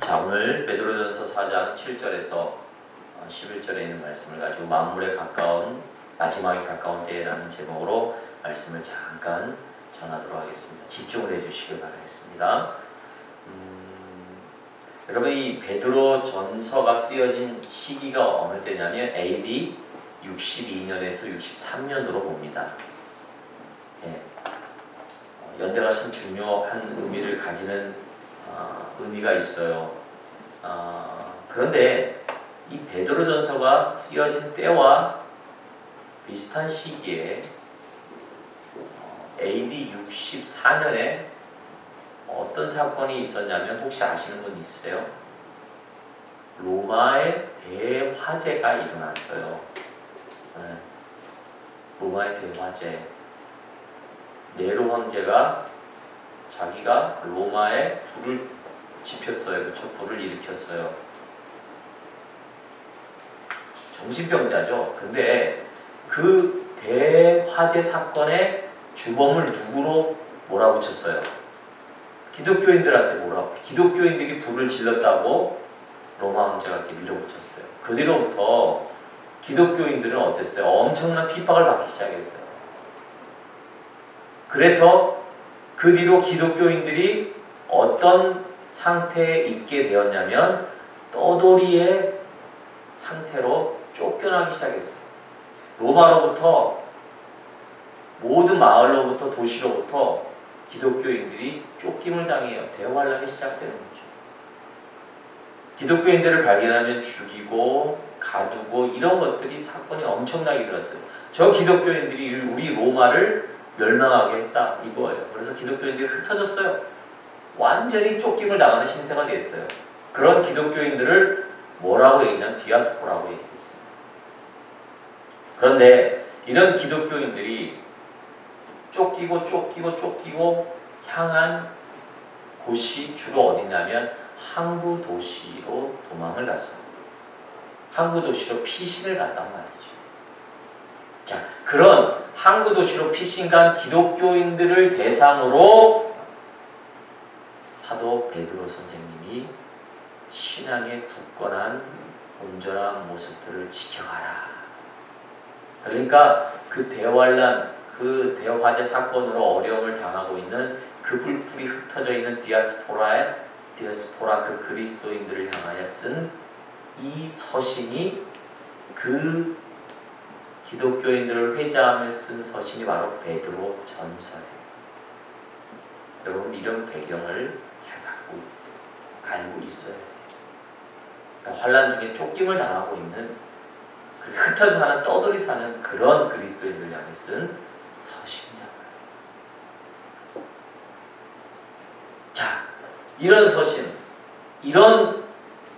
자, 오늘 베드로전서 4장 7절에서 11절에 있는 말씀을 가지고 만물에 가까운 마지막에 가까운 때라는 제목으로 말씀을 잠깐 전하도록 하겠습니다. 집중을 해주시길 바라겠습니다. 여러분, 이 베드로전서가 쓰여진 시기가 어느 때냐면 AD 62년에서 63년으로 봅니다. 네. 연대가 참 중요한 의미를 가지는 의미가 있어요. 그런데 이 베드로전서가 쓰여진 때와 비슷한 시기에 AD 64년에 어떤 사건이 있었냐면 혹시 아시는 분 있으세요? 로마의 대화재가 일어났어요. 네. 로마의 대화재. 네로 황제가 자기가 로마에 불을 지폈어요. 그쵸? 불을 일으켰어요. 정신병자죠. 근데 그 대화재 사건의 주범을 누구로 몰아붙였어요? 기독교인들한테 기독교인들이 불을 질렀다고 로마 황제가 이렇게 밀어붙였어요. 그 뒤로부터 기독교인들은 어땠어요? 엄청난 핍박을 받기 시작했어요. 그래서 그 뒤로 기독교인들이 어떤 상태에 있게 되었냐면 떠돌이의 상태로 쫓겨나기 시작했어요. 로마로부터 모든 마을로부터 도시로부터 기독교인들이 쫓김을 당해요. 대환란이 시작되는 거죠. 기독교인들을 발견하면 죽이고 가두고 이런 것들이 사건이 엄청나게 일어났어요. 저 기독교인들이 우리 로마를 멸망하게 했다 이거예요. 그래서 기독교인들이 흩어졌어요. 완전히 쫓김을 당하는 신세가 됐어요. 그런 기독교인들을 뭐라고 얘기냐면 디아스포라고 얘기했어요. 그런데 이런 기독교인들이 쫓기고 향한 곳이 주로 어디냐면 항구 도시로 도망을 갔어요. 항구 도시로 피신을 갔단 말이죠. 자, 그런 항구 도시로 피신 간 기독교인들을 대상으로 사도 베드로 선생님이 신앙의 굳건한 온전한 모습들을 지켜가라. 그러니까 그 대환란, 그 대화재 사건으로 어려움을 당하고 있는 그 불풀이 흩어져 있는 디아스포라 그 그리스도인들을 향하여 쓴 이 서신이 그 기독교인들을 회자하며 쓴 서신이 바로 베드로 전서예요. 여러분 이런 배경을 잘 알고 있어야 돼요. 그러니까 환란 중에 쫓김을 당하고 있는 흩어져 사는 떠돌이 사는 그런 그리스도인들을 향해 쓴 서신이야. 자, 이런 서신, 이런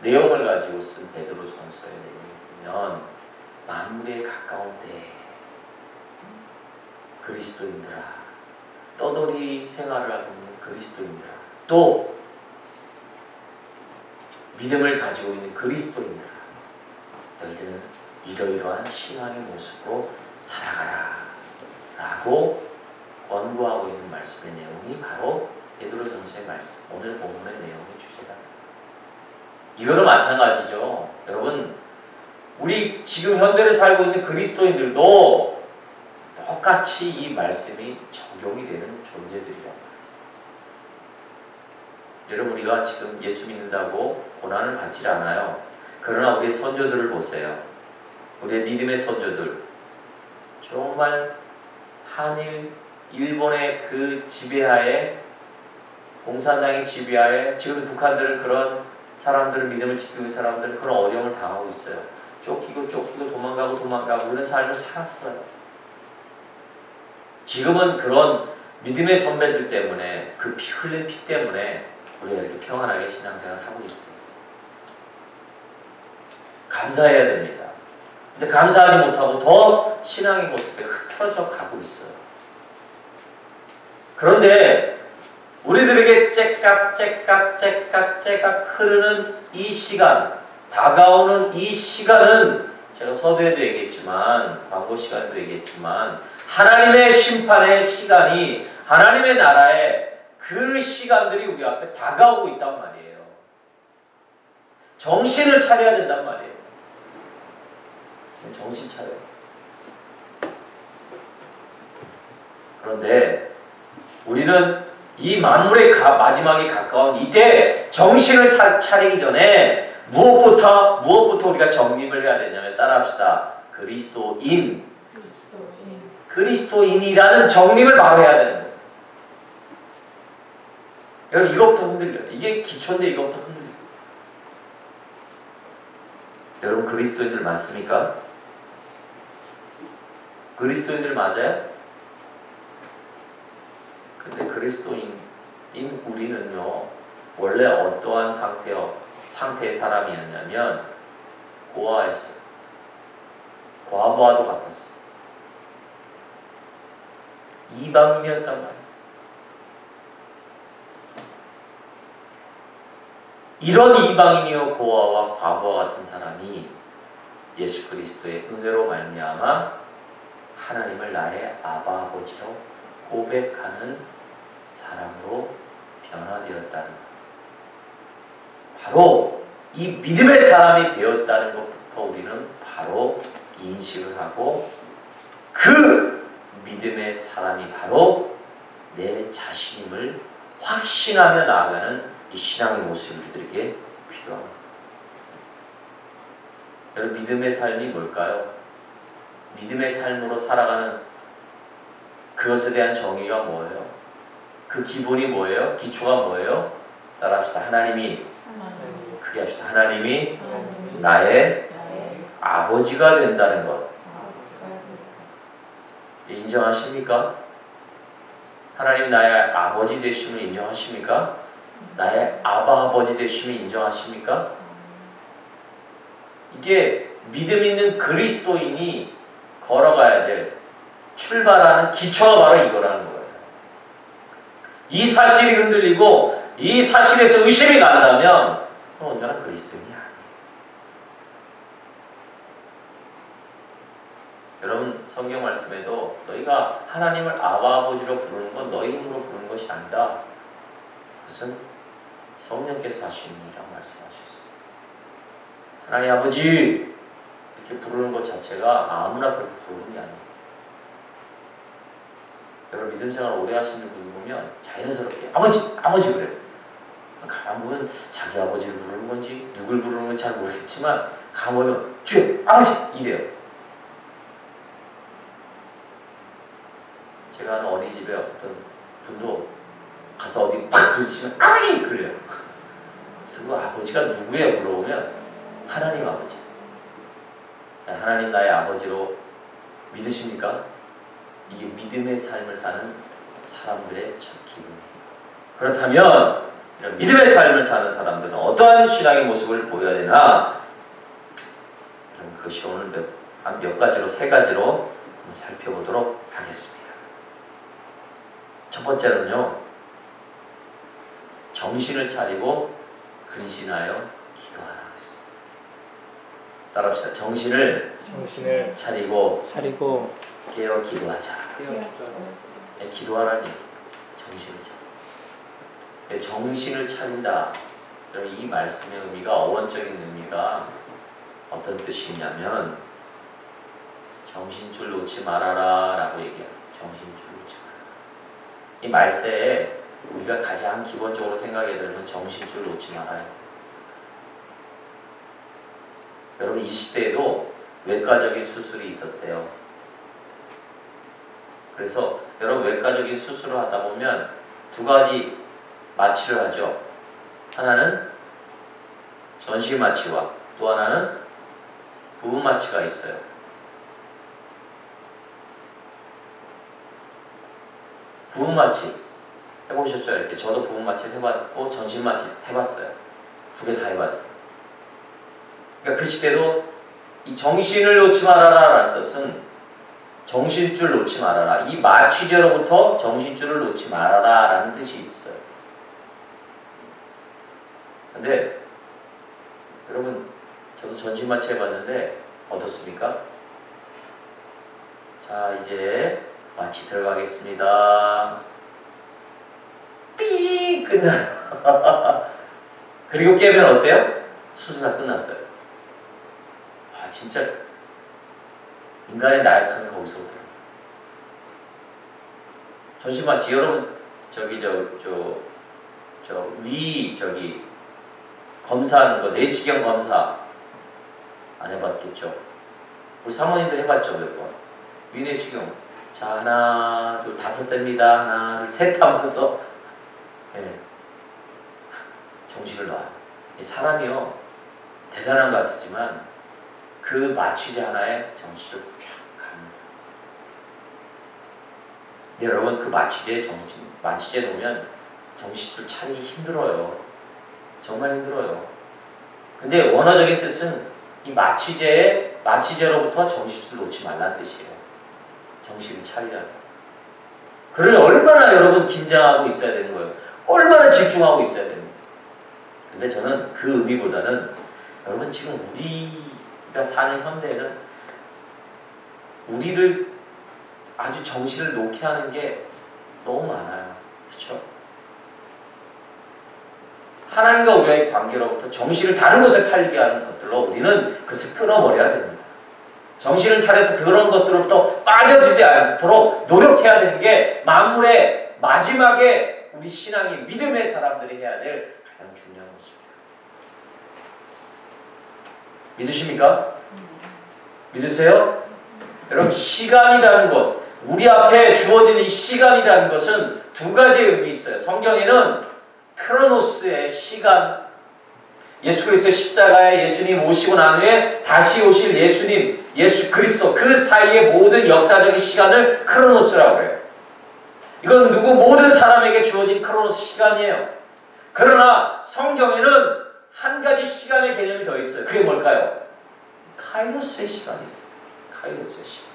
내용을 가지고 쓴 베드로 전서의 내용을 보면 만물에 가까운 때 그리스도인들아, 떠돌이 생활을 하고 있는 그리스도인들아, 또 믿음을 가지고 있는 그리스도인들아, 너희들은 이러이러한 신앙의 모습으로 살아가라 라고 권고하고 있는 말씀의 내용이 바로 베드로전서의 말씀, 오늘 본문의 내용의 주제다. 이거는 마찬가지죠. 여러분, 우리 지금 현대를 살고 있는 그리스도인들도 똑같이 이 말씀이 적용이 되는 존재들이란 말이에요. 여러분, 우리가 지금 예수 믿는다고 고난을 받지 않아요. 그러나 우리의 선조들을 보세요. 우리의 믿음의 선조들, 정말 한일, 일본의 그 지배하에, 공산당의 지배하에 지금 북한들은 그런 사람들을 믿음을 지키고 있는 사람들은 그런 어려움을 당하고 있어요. 쫓기고 도망가고 그런 삶을 살았어요. 지금은 그런 믿음의 선배들 때문에, 그 흘린 피 때문에 우리가 이렇게 평안하게 신앙생활을 하고 있어요. 감사해야 됩니다. 근데 감사하지 못하고 더 신앙의 모습에 흐트러져 가고 있어요. 그런데 우리들에게 째깍 흐르는 이 시간, 다가오는 이 시간은 제가 서두에도 얘기했지만, 광고 시간에도 얘기했지만, 하나님의 심판의 시간이, 하나님의 나라의 그 시간들이 우리 앞에 다가오고 있단 말이에요. 정신을 차려야 된단 말이에요. 정신 차려요. 그런데 우리는 이 만물의 마지막에 가까운 이때 정신을 차리기 전에 무엇부터 우리가 정립을 해야 되냐면 따라합시다. 그리스도인이라는 정립을 바로 해야 되는 거예요. 여러분 이것부터 흔들려요. 이게 기초인데 이것부터 흔들려요. 여러분 그리스도인들 맞습니까? 그리스도인들 맞아요? 근데 그리스도인 우리는요 원래 어떠한 상태의 사람이었냐면 고아였어요. 과부하도 같았어. 이방인이었단 말이에요. 이런 이방인이요 고아와 과부와 같은 사람이 예수 그리스도의 은혜로 말미암아 하나님을 나의 아바 아버지로 고백하는 사람으로 변화되었다는 것. 바로 이 믿음의 사람이 되었다는 것부터 우리는 바로 인식을 하고 그 믿음의 사람이 바로 내 자신임을 확신하며 나아가는 이 신앙의 모습이 우리들에게 필요합니다. 여러분 믿음의 삶이 뭘까요? 믿음의 삶으로 살아가는 그것에 대한 정의가 뭐예요? 그 기본이 뭐예요? 기초가 뭐예요? 따라합시다. 하나님이 크게 합시다. 하나님이 나의 아버지가 된다는 것. 인정하십니까? 하나님 나의 아버지 되심을 인정하십니까? 나의 아바 아버지 되심을 인정하십니까? 이게 믿음 있는 그리스도인이 걸어가야 될 출발하는 기초가 바로 이거라는 거예요. 이 사실이 흔들리고 이 사실에서 의심이 간다면 언제나 그리스도인이 아니에요. 여러분 성경 말씀에도 너희가 하나님을 아바 아버지로 부르는 건 너희 힘으로 부르는 것이 아니다. 그것은 성령께서 하시는 일이라고 말씀하셨어요. 하나님 아버지 이렇게 부르는 것 자체가 아무나 그렇게 부르는 게 아니에요. 여러분 믿음 생활 오래 하시는 분들 보면 자연스럽게 아버지 그래요. 가만 보면 자기 아버지를 부르는 건지 누굴 부르는 건지 잘 모르겠지만 가만 보면 주여 아버지 이래요. 제가 아는 어린이집에 어떤 분도 가서 어디 팍 부딪히면 아버지 그래요. 그래서 그 아버지가 누구예요 물어보면 하나님 아버지. 하나님 나의 아버지로 믿으십니까? 이게 믿음의 삶을 사는 사람들의 첫 기분이에요. 그렇다면 이런 믿음의 삶을 사는 사람들은 어떠한 신앙의 모습을 보여야 되나? 그것이 오늘 몇 가지로, 세 가지로 한번 살펴보도록 하겠습니다. 첫 번째는요, 정신을 차리고 근신하여 기도하라 했습니다. 따라합시다. 정신을 차리고 깨어 기도하자. 기도하라니 정신을 차려. 정신을 차린다. 이 말씀의 의미가 어원적인 의미가 어떤 뜻이냐면 정신줄 놓지 말아라 라고 얘기해요. 정신줄 놓지 말아라. 이 말세에 우리가 가장 기본적으로 생각해야 되는 건 정신줄 놓지 말아요. 여러분 이 시대에도 외과적인 수술이 있었대요. 그래서 여러분 외과적인 수술을 하다 보면 두 가지 마취를 하죠. 하나는 전신 마취와 또 하나는 부분 마취가 있어요. 부분 마취 해보셨죠? 이렇게 저도 부분 마취 해봤고 전신 마취 해봤어요. 두 개 다 해봤어요. 그러니까 그 시대도 이 정신을 놓지 말아라라는 뜻은 정신줄 놓지 말아라. 이 마취제로부터 정신줄을 놓지 말아라라는 뜻이 있어요. 근데 여러분 저도 전신 마취 해봤는데 어떻습니까? 자 이제 마취 들어가겠습니다. 삐 끝나요. 그리고 깨면 어때요? 수술 다 끝났어요. 아, 진짜 인간의 나약함이 거기서부터. 전신마취 여러분 검사하는 거 내시경 검사 안 해봤겠죠? 우리 사모님도 해봤죠 몇 번. 위내시경. 자 하나 둘 5셉니다. 하나 둘 셋 하면서 네. 정식을 놔요. 이 사람이요 대단한 것 같지만 그 마취제 하나에 정식을 쫙 갑니다. 근데 여러분 그 마취제 놓으면 정식줄 차리기 힘들어요. 정말 힘들어요. 근데 원어적인 뜻은 이 마취제로부터 정식줄 놓지 말라는 뜻이에요. 정식을 차리라는. 그러니 얼마나 여러분 긴장하고 있어야 되는 거예요. 얼마나 집중하고 있어야 됩니다. 근데 저는 그 의미보다는 여러분 지금 우리가 사는 현대에는 우리를 아주 정신을 놓게 하는 게 너무 많아요. 그렇죠? 하나님과 우리의 관계로부터 정신을 다른 곳에 팔리게 하는 것들로 우리는 그것을 끊어버려야 됩니다. 정신을 차려서 그런 것들로부터 빠져들지 않도록 노력해야 되는 게 만물의 마지막에 우리 신앙이 믿음의 사람들이 해야 될 가장 중요한 것입니다. 믿으십니까? 믿으세요? 여러분 시간이라는 것, 우리 앞에 주어진 이 시간이라는 것은 두 가지의 의미 있어요. 성경에는 크로노스의 시간, 예수 그리스도의 십자가에 예수님 오시고 난 후에 다시 오실 예수님, 예수 그리스도 그 사이의 모든 역사적인 시간을 크로노스라고 해요. 이건 모든 사람에게 주어진 크로노스 시간이에요. 그러나 성경에는 한 가지 시간의 개념이 더 있어요. 그게 뭘까요? 카이로스의 시간이 있어요. 카이로스의 시간.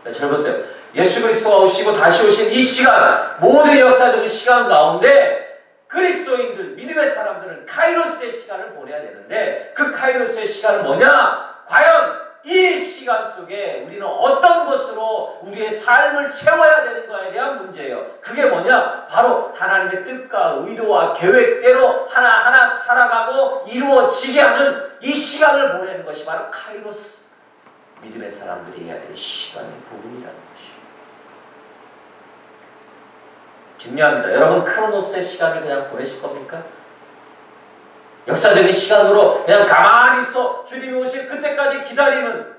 자, 잘 보세요. 예수 그리스도가 오시고 다시 오신 이 시간, 모든 역사적인 시간 가운데 그리스도인들, 믿음의 사람들은 카이로스의 시간을 보내야 되는데 그 카이로스의 시간은 뭐냐? 과연 이 시간 속에 우리는 어떤 것으로 우리의 삶을 채워야 되는가에 대한 문제예요. 그게 뭐냐? 바로 하나님의 뜻과 의도와 계획대로 하나하나 살아가고 이루어지게 하는 이 시간을 보내는 것이 바로 카이로스, 믿음의 사람들이 해야 될 시간의 부분이라는 것이에요. 중요합니다. 여러분 크로노스의 시간을 그냥 보내실 겁니까? 역사적인 시간으로 그냥 가만히 있어 주님이 오실 그때까지 기다리는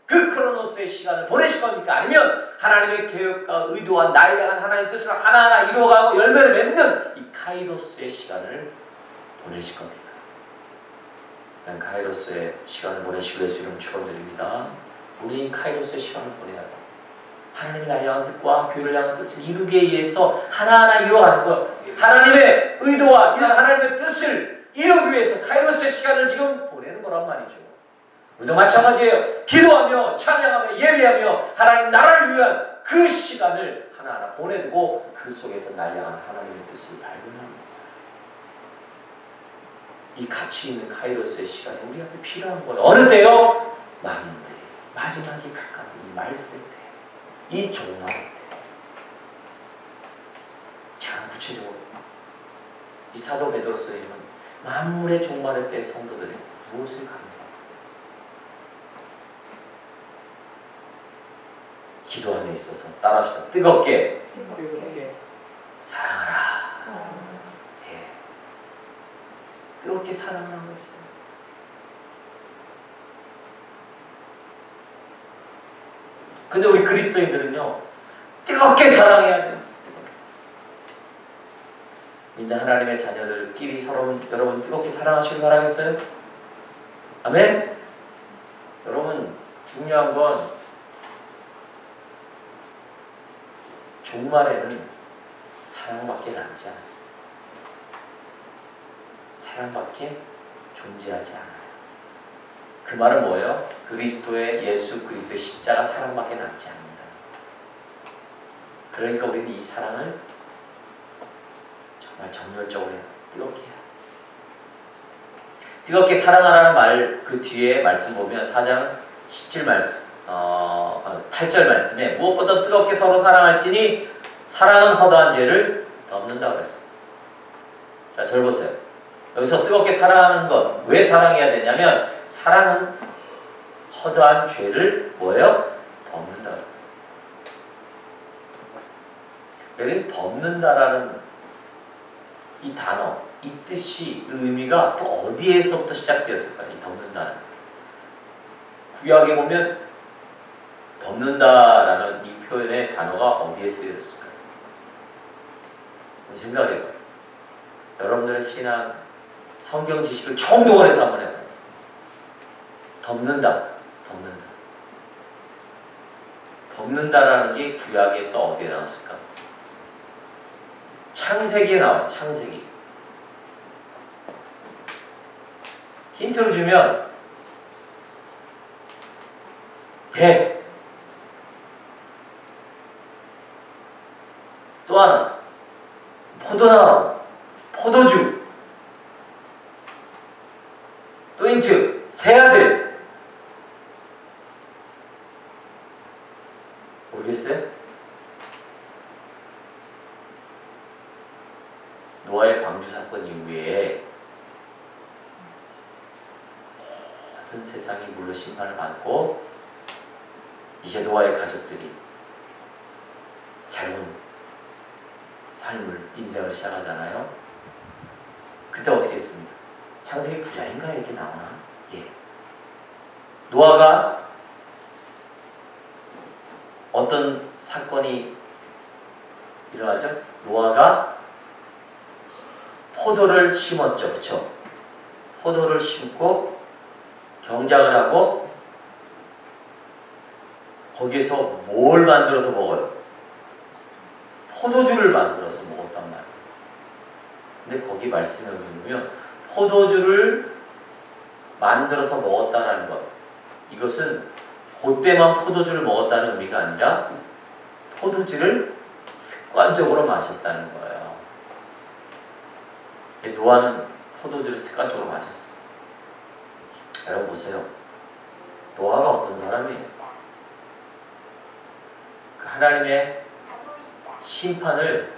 그 크로노스의 시간을 보내실 겁니까? 아니면 하나님의 계획과 의도와 날 향한 하나님의 뜻을 하나하나 이루어가고 열매를 맺는 이 카이로스의 시간을 보내실 겁니까? 그냥 카이로스의 시간을 보내시고 예수 이름 축원드립니다. 우리 카이로스의 시간을 보내야 돼. 하나님이 날 향한 뜻과 교회를 향한 뜻을 이루기 위해서 하나하나 이루어가는 것, 하나님의 의도와 이런 하나님의 뜻을 이루기 위해서 카이로스의 시간을 지금 보내는 거란 말이죠. 우리도 마찬가지예요. 기도하며 찬양하며 예배하며 하나님 나라를 위한 그 시간을 하나하나 보내두고 그 속에서 날 향한 하나님의 뜻을 발견합니다. 이 가치 있는 카이로스의 시간이 우리한테 필요한 거예요. 어느 때요? 만물의 마지막에 가까운 이 말씀 때, 이 종말의 때. 자, 구체적으로 이 사도 베드로서에는 만물의 종말의 때 성도들이 무엇을 강조합니까? 기도함에 있어서 따라합시다. 뜨겁게 사랑하라. 예. 뜨겁게 사랑하는 것은 근데 우리 그리스도인들은요 뜨겁게 사랑해야 돼요. 뜨겁게 사랑. 믿는 하나님의 자녀들끼리 서로 여러분 뜨겁게 사랑하시길 바라겠어요? 아멘? 여러분 중요한 건 종말에는 사랑밖에 남지 않았습니다. 사랑밖에 존재하지 않아요. 그 말은 뭐예요? 그리스도의 예수 그리스도의 십자가 사랑밖에 남지 않는다. 그러니까 우리는 이 사랑을 정말 정열적으로 해야, 뜨겁게 해야. 뜨겁게 사랑하라는 말 그 뒤에 말씀 보면 4장 17 말씀 8절 말씀에 무엇보다 뜨겁게 서로 사랑할지니 사랑은 허다한 죄를 덮는다고 그랬어요. 자, 절 보세요. 여기서 뜨겁게 사랑하는 것, 왜 사랑해야 되냐면 사랑은 허다한 죄를 뭐예요? 덮는다. 여기 덮는다라는 이 단어, 이 뜻이, 의미가 또 어디에서부터 시작되었을까? 이 덮는다는. 구약에 보면 덮는다라는 이 표현의 단어가 어디에 쓰여졌을까요? 생각해봐요. 여러분들의 신앙, 성경 지식을 총동원해서 한번 해봐요. 덮는다, 덮는다. 덮는다라는 게 구약에서 어디에 나왔을까? 창세기에 나와요. 창세기. 힌트를 주면 배. 또 하나 포도나무, 포도주. 또 힌트 새 아들. 모르겠어요? 노아의 방주 사건 이후에 모든 세상이 물로 심판을 받고 이제 노아의 가족들이 새로운 삶을, 인생을 시작하잖아요. 그때 어떻게 했습니까? 창세기 9장인가 이렇게 나오나? 예. 노아가 어떤 사건이 일어나죠? 노아가 포도를 심었죠. 그쵸? 포도를 심고 경작을 하고 거기에서 뭘 만들어서 먹어요? 포도주를 만들어서 먹었단 말이에요. 근데 거기 말씀에 보면 포도주를 만들어서 먹었다는 것, 이것은 그때만 포도주를 먹었다는 의미가 아니라 포도주를 습관적으로 마셨다는 거예요. 노아는 포도주를 습관적으로 마셨어요. 여러분 보세요. 노아가 어떤 사람이에요? 그 하나님의 심판을,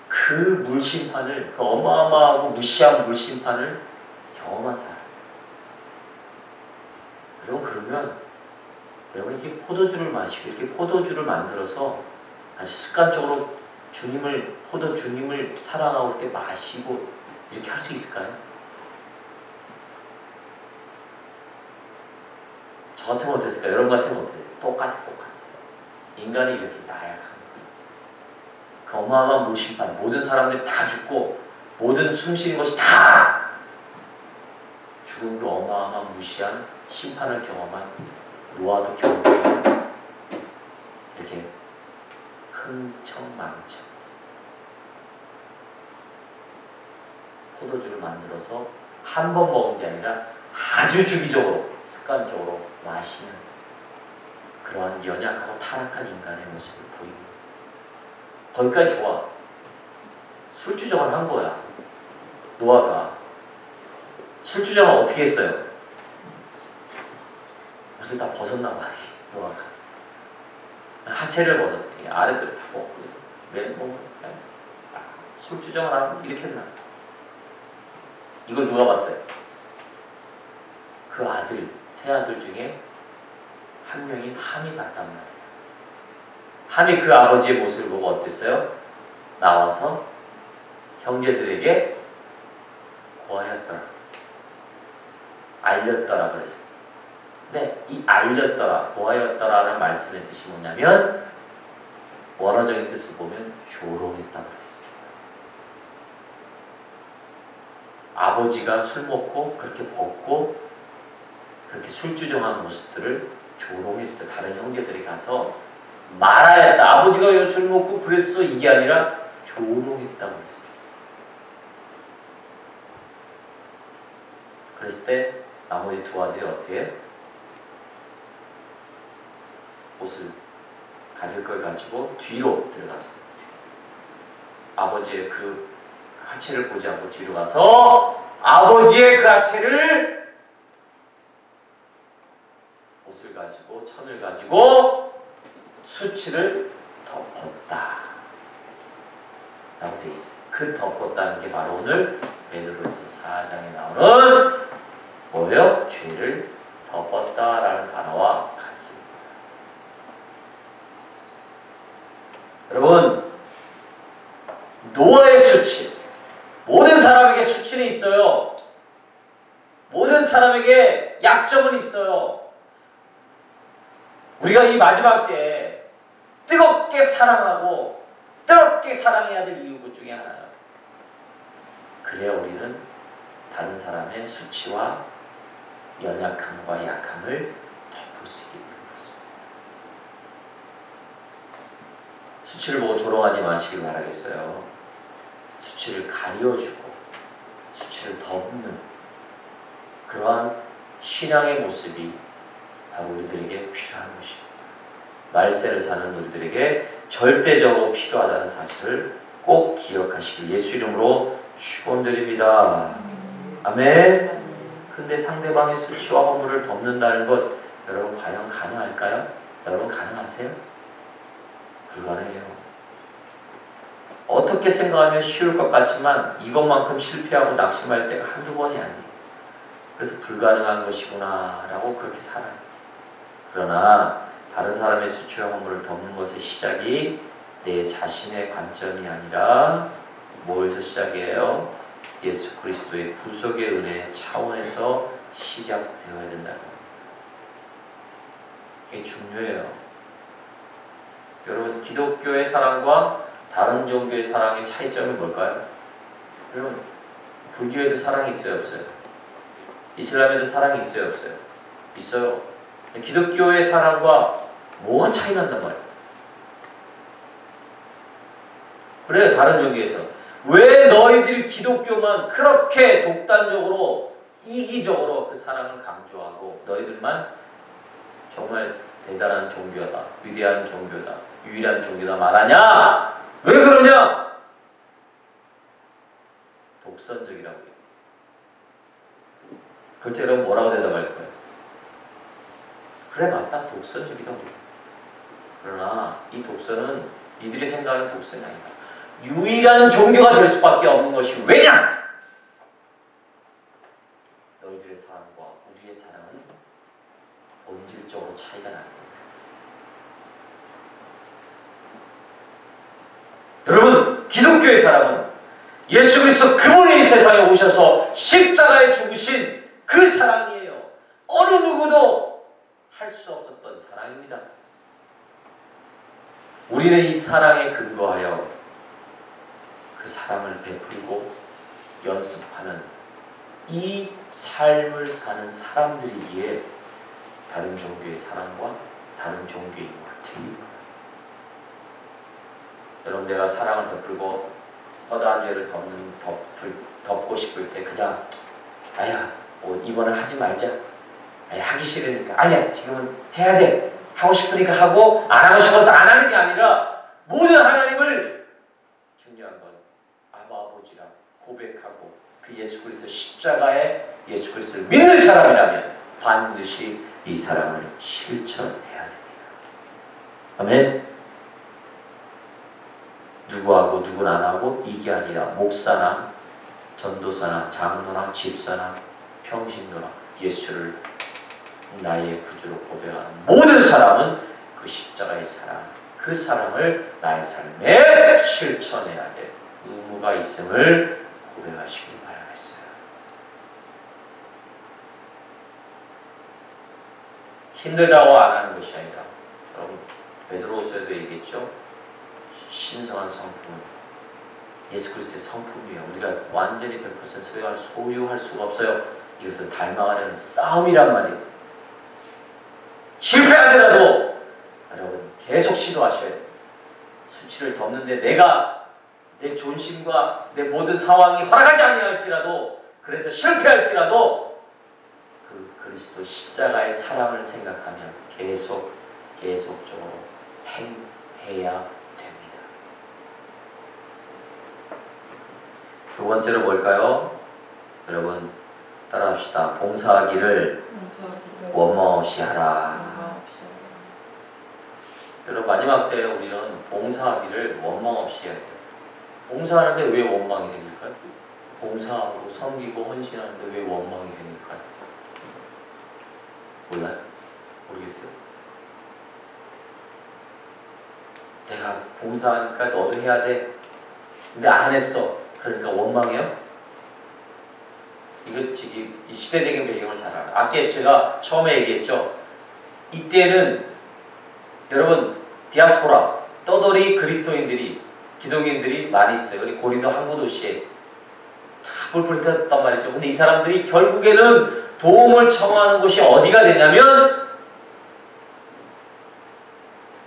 그 물심판을, 그 어마어마하고 무시한 물심판을 경험한 사람. 여러분 그러면 여러분 이렇게 포도주를 마시고 이렇게 포도주를 만들어서 아주 습관적으로 주님을 사랑하고 이렇게 마시고 이렇게 할 수 있을까요? 저 같으면 어땠을까요? 여러분 같으면 어때요? 똑같아. 인간이 이렇게 나약한 거예요. 그 어마어마한 물심판, 모든 사람들이 다 죽고 모든 숨쉬는 것이 다 죽은 그 어마어마한 무시한 심판을 경험한 노아도 경험한 이렇게 흥청망청 포도주를 만들어서 한 번 먹은 게 아니라 아주 주기적으로 습관적으로 마시는 그러한 연약하고 타락한 인간의 모습을 보입니다. 거기까지 좋아. 술주정을 한 거야. 노아가. 술주정을 어떻게 했어요? 옷을 다 벗었나 봐. 노아가. 하체를 벗었대. 아랫배를 다 벗고 맨몸을 술주정을 하고 이렇게 했나. 이걸 누가 봤어요? 그 아들, 세 아들 중에 한 명인 함이 봤단 말이에요. 함이 그 아버지의 모습을 보고 어땠어요? 나와서 형제들에게 고하였더라. 알렸더라 그랬어요. 근데 이 알렸더라, 고하였더라라는 말씀의 뜻이 뭐냐면 원어적인 뜻을 보면 조롱했다고 그랬어요. 아버지가 술 먹고 그렇게 벗고 그렇게 술주정한 모습들을 조롱했어요. 다른 형제들이 가서 말하였다. 아버지가 왜 술 먹고 그랬어? 이게 아니라 조롱했다고 했어요. 그랬을 때 나머지 두 아들이 어떻게 해요? 옷을 가질 걸 가지고 뒤로 들어갔어요. 아버지의 그 하체를 보지 않고 뒤로 가서 아버지의 그 하체를 옷을 가지고 천을 가지고 수치를 덮었다 라고 되어 있어요. 그 덮었다는 게 바로 오늘 베드로전서 4장에 나오는 뭐예요? 죄를 덮었다라는 단어와 같습니다. 여러분, 노아의 수치, 모든 사람에게 수치는 있어요. 모든 사람에게 약점은 있어요. 우리가 이 마지막 때에 뜨겁게 사랑하고 뜨겁게 사랑해야 될 이유 그 중에 하나예요. 그래야 우리는 다른 사람의 수치와 연약함과 약함을 덮을 수 있게 되는 것입니다. 수치를 보고 조롱하지 마시길 바라겠어요. 수치를 가려주고 수치를 덮는 그러한 신앙의 모습이 바로 우리들에게 필요한 것입니다. 말세를 사는 우리들에게 절대적으로 필요하다는 사실을 꼭 기억하시길 예수 이름으로 축원드립니다. 아멘. 근데 상대방의 수치와 허물을 덮는다는 것 여러분 과연 가능할까요? 여러분 가능하세요? 불가능해요. 어떻게 생각하면 쉬울 것 같지만 이것만큼 실패하고 낙심할 때가 한두 번이 아니에요. 그래서 불가능한 것이구나 라고 그렇게 살아요. 그러나 다른 사람의 수치와 허물을 덮는 것의 시작이 내 자신의 관점이 아니라 뭐에서 시작이에요? 예수 그리스도의 구속의 은혜 차원에서 시작되어야 된다는 겁니다. 이게 중요해요. 여러분, 기독교의 사랑과 다른 종교의 사랑의 차이점이 뭘까요? 여러분, 불교에도 사랑이 있어요, 없어요? 이슬람에도 사랑이 있어요, 없어요? 있어요. 기독교의 사랑과 뭐가 차이 난단 말이에요? 그래요, 다른 종교에서. 왜 너희들 기독교만 그렇게 독단적으로 이기적으로 그 사랑을 강조하고 너희들만 정말 대단한 종교다, 위대한 종교다, 유일한 종교다 말하냐? 왜 그러냐? 독선적이라고 해요. 그럴 때 여러분 뭐라고 대답할 거예요? 그래 맞다, 독선적이다. 그러나 이 독선은 니들이 생각하는 독선이 아니다. 유일한 종교가 될 수밖에 없는 것이 왜냐? 너희들의 사랑과 우리의 사랑은 본질적으로 차이가 나기 때문에. 여러분, 기독교의 사랑은 예수 그리스도 그분이 세상에 오셔서 십자가에 죽으신 그 사랑이에요. 어느 누구도 할 수 없었던 사랑입니다. 우리는 이 사랑에 근거하여 그 사랑을 베풀고 연습하는 이 삶을 사는 사람들이기에 다른 종교의 사랑과 다른 종교인과 틀릴 거예요. 여러분, 내가 사랑을 베풀고 허다한 죄를 덮고 싶을 때 그냥 아야 뭐 이번엔 하지 말자, 아야 하기 싫으니까, 아니야 지금은 해야 돼, 하고 싶으니까 하고 안 하고 싶어서 안 하는 게 아니라 모든 하나님을 중요한 건 아버지라 고백하고 그 예수 그리스도 십자가에 예수 그리스도를 믿는 사람이라면 반드시 이 사랑을 실천해야 됩니다. 아멘. 누구하고 누구는 안 하고 이게 아니라 목사나 전도사나 장로나 집사나 평신도나 예수를 나의 구주로 고백하는 모든 사람은 그 십자가의 사랑, 그 사랑을 나의 삶에 실천해야 될 의무가 있음을 고백하시길 바라겠어요. 힘들다고 안 하는 것이 아니라, 여러분 베드로서에도 얘기했죠. 신성한 성품은 예수 그리스도의 성품이에요. 우리가 완전히 100% 소유할 수가 없어요. 이것을 닮아가려는 싸움이란 말이에요. 실패하더라도 여러분 계속 시도하셔야 돼요. 수치를 덮는데 내가 내 존심과 내 모든 상황이 허락하지 아니할지라도, 그래서 실패할지라도 그 그리스도 십자가의 사랑을 생각하면 계속적으로 행해야 됩니다. 두 번째로 뭘까요? 여러분 따라합시다. 봉사하기를 원망 없이 하라. 여러분 마지막 때 우리는 봉사하기를 원망 없이 해야 돼요. 봉사하는데 왜 원망이 생길까요? 봉사하고 섬기고 헌신하는데 왜 원망이 생길까요? 몰라요? 모르겠어요? 내가 봉사하니까 너도 해야 돼. 근데 안 했어. 그러니까 원망해요? 이거 지금 이 시대적인 배경을 잘 알아요. 아까 제가 처음에 얘기했죠. 이때는 여러분 디아스포라 떠돌이 그리스도인들이 기독인들이 많이 있어요. 우리 고린도 항구 도시에 다 뿔뿔이 떴단 말이죠. 근데 이 사람들이 결국에는 도움을 청하는 곳이 어디가 되냐면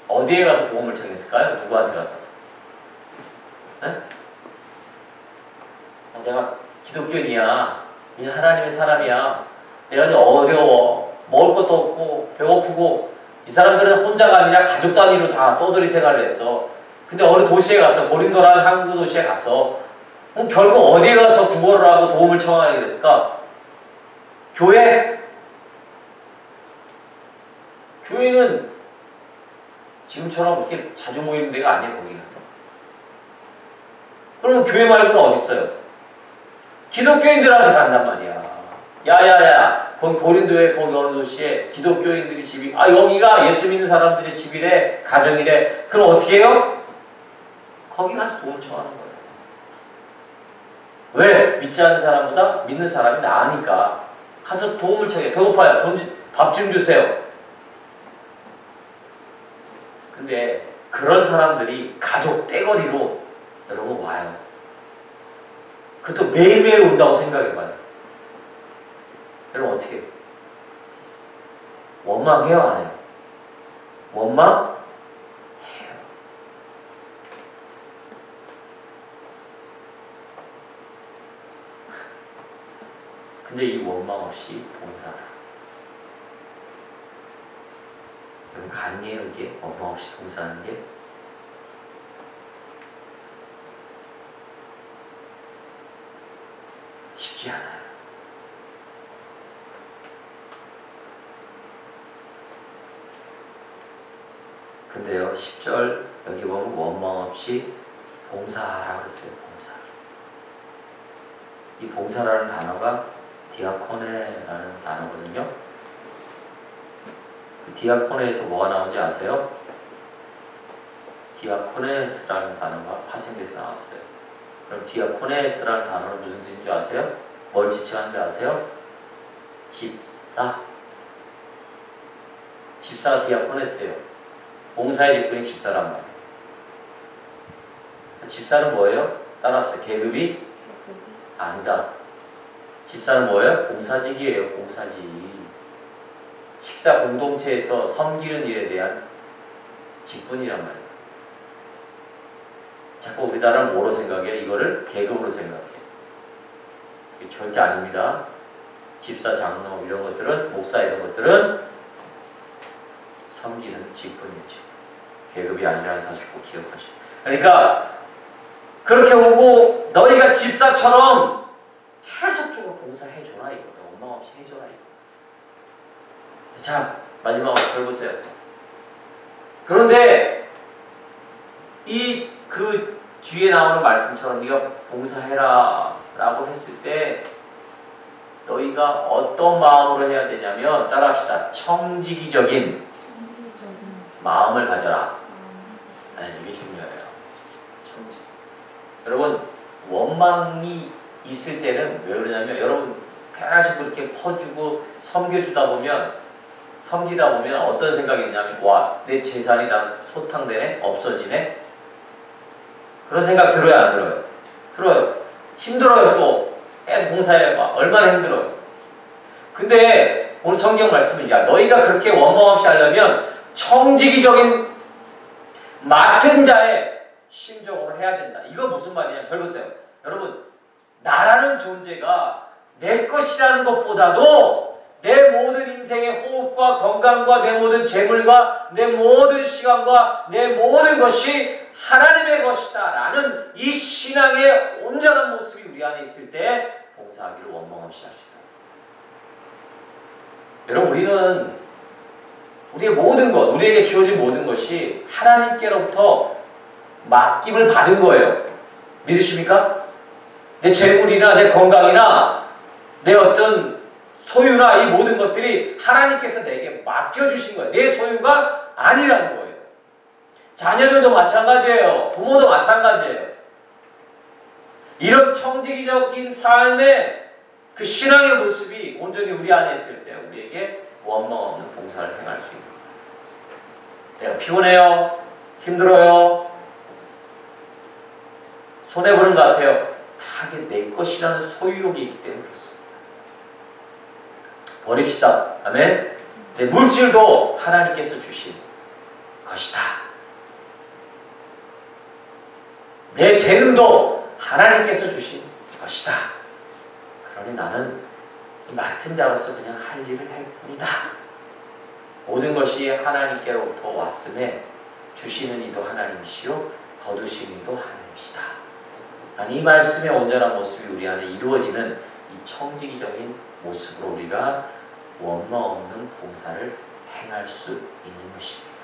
어디에 가서 도움을 청했을까요? 누구한테 가서? 네? 내가 기독교인이야. 그냥 하나님의 사람이야. 내가 이제 어려워. 먹을 것도 없고 배고프고 이 사람들은 혼자가 아니라 가족 단위로 다 떠돌이 생활을 했어. 근데 어느 도시에 갔어. 고린도라는 항구 도시에 갔어. 그럼 결국 어디에 가서 구걸을 하고 도움을 청하게 됐을까? 교회? 교회는 지금처럼 이렇게 자주 모이는 데가 아니에요. 거기는. 그러면 교회 말고는 어디 있어요? 기독교인들한테 간단 말이야. 야야야 거기 고린도에 거기 어느 도시에 기독교인들이 집이 여기가 예수 믿는 사람들의 집이래 가정이래. 그럼 어떻게 해요? 거기 가서 도움을 청하는 거예요. 왜? 믿지 않는 사람보다 믿는 사람이 나으니까 가서 도움을 청해. 배고파요. 밥 좀 주세요. 근데 그런 사람들이 가족 떼거리로 여러분 와요. 그것도 매일매일 온다고 생각해봐요. 여러분 어떻게 해요? 원망해요? 안 해요? 원망해요. 근데 이 원망 없이 봉사를 하세요. 여러분 가능해요 이게? 원망 없이 봉사하는 게? 쉽지 않아요. 근데요 10절 여기 보면 원망 없이 봉사하라고 그랬어요. 봉사. 이 봉사라는 단어가 디아코네라는 단어거든요. 그 디아코네에서 뭐가 나온지 아세요? 디아코네스라는 단어가 파생돼서 나왔어요. 그럼 디아코네스라는 단어는 무슨 뜻인 줄 아세요? 뭘 지칭하는 줄 아세요? 집사. 집사가 디아코네스예요. 봉사의 직분이 집사란 말이에요. 집사는 뭐예요? 따라합시다. 계급이? 아니다. 집사는 뭐예요? 봉사직이에요. 봉사직. 식사 공동체에서 섬기는 일에 대한 직분이란 말이에요. 자꾸 우리나라는 뭐로 생각해요? 이거를 계급으로 생각해요. 이게 절대 아닙니다. 집사, 장로 이런 것들은, 목사 이런 것들은 섬기는 직분이죠. 계급이 아니라는 사실 꼭 기억하시고. 그러니까 그렇게 오고 너희가 집사처럼 계속적으로 봉사해줘라 이거. 원망 없이 해줘라 이거. 자, 마지막으로 잘 보세요. 그런데 그 뒤에 나오는 말씀처럼 네가 봉사해라 라고 했을 때 너희가 어떤 마음으로 해야 되냐면 따라합시다. 청지기적인 마음을 가져라. 네, 이게 중요해요. 청지. 여러분 원망이 있을 때는 왜 그러냐면 여러분 계속 그렇게 퍼주고 섬기다 보면 어떤 생각이 있냐면 와, 내 재산이 다 소탕되네? 없어지네? 그런 생각 들어요? 안 들어요? 들어요. 힘들어요. 또 계속 봉사해 봐. 얼마나 힘들어요. 근데 오늘 성경 말씀은 야 너희가 그렇게 원망 없이 하려면 청지기적인 맡은 자의 심정으로 해야 된다. 이거 무슨 말이냐? 잘 보세요. 여러분 나라는 존재가 내 것이라는 것보다도 내 모든 인생의 호흡과 건강과 내 모든 재물과 내 모든 시간과 내 모든 것이 하나님의 것이다 라는 이 신앙의 온전한 모습이 우리 안에 있을 때 봉사하기를 원망 없이 할 수 있다. 여러분 우리는 우리의 모든 것, 우리에게 주어진 모든 것이 하나님께로부터 맡김을 받은 거예요. 믿으십니까? 내 재물이나 내 건강이나 내 어떤 소유나 이 모든 것들이 하나님께서 내게 맡겨주신 거예요. 내 소유가 아니라는 거예요. 자녀들도 마찬가지예요. 부모도 마찬가지예요. 이런 청지기적인 삶의 그 신앙의 모습이 온전히 우리 안에 있을 때 우리에게 원망 없는 봉사를 행할 수 있는 거예요. 내가 피곤해요. 힘들어요. 손해보는 것 같아요. 다 내 것이라는 소유욕이 있기 때문에 그렇습니다. 버립시다. 아멘. 내 물질도 하나님께서 주신 것이다. 내 재능도 하나님께서 주신 것이다. 그러니 나는 맡은 자로서 그냥 할 일을 할 뿐이다. 모든 것이 하나님께로부터 왔음에 주시는 이도 하나님이시요 거두시는 이도 하나님이시다. 이 말씀의 온전한 모습이 우리 안에 이루어지는 이 청지기적인 모습으로 우리가 원망 없는 봉사를 행할 수 있는 것입니다.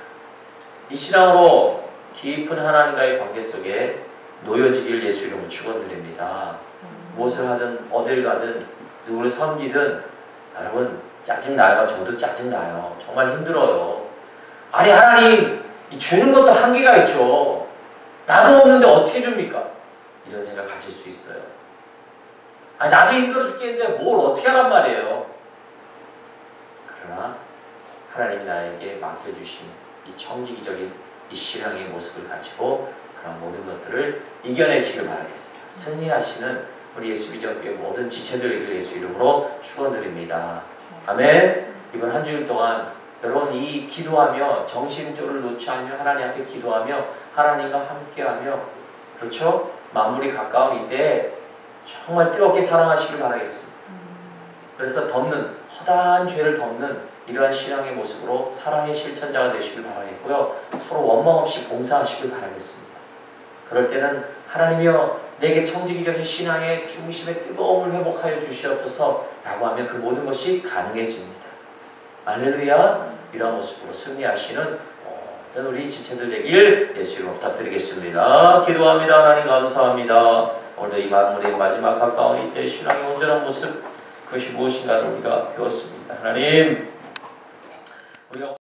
이 신앙으로 깊은 하나님과의 관계 속에 놓여지길 예수 이름으로 축원드립니다. 무엇을 하든 어딜 가든 누구를 섬기든 여러분 짜증나요. 저도 짜증나요. 정말 힘들어요. 아니 하나님 주는 것도 한계가 있죠. 나도 없는데 어떻게 줍니까? 이런 생각 가질 수 있어요. 아니 나도 힘들어 죽겠는데 뭘 어떻게 하란 말이에요. 그러나 하나님이 나에게 맡겨주신 이 청지기적인 이 신앙의 모습을 가지고 그런 모든 것들을 이겨내시길 바라겠습니다. 승리하시는 우리 예수 비전교회 모든 지체들에게 예수 이름으로 축원드립니다. 아멘. 이번 한 주일 동안 여러분 이 기도하며 정신줄을 놓지 않으며 하나님 앞에 기도하며 하나님과 함께하며 그렇죠? 만물이 가까운 이때 정말 뜨겁게 사랑하시길 바라겠습니다. 그래서 덮는 허다한 죄를 덮는 이러한 신앙의 모습으로 사랑의 실천자가 되시길 바라겠고요. 서로 원망 없이 봉사하시길 바라겠습니다. 그럴 때는 하나님이여 내게 청지기적인 신앙의 중심의 뜨거움을 회복하여 주시옵소서 라고 하면 그 모든 것이 가능해집니다. 할렐루야. 이러한 모습으로 승리하시는 모든 우리 지체들 되길 예수 이름으로 부탁드리겠습니다. 기도합니다. 하나님 감사합니다. 오늘도 이 만물의 마지막 가까운 이때 신앙의 온전한 모습 그것이 무엇인가를 우리가 배웠습니다. 하나님 우리가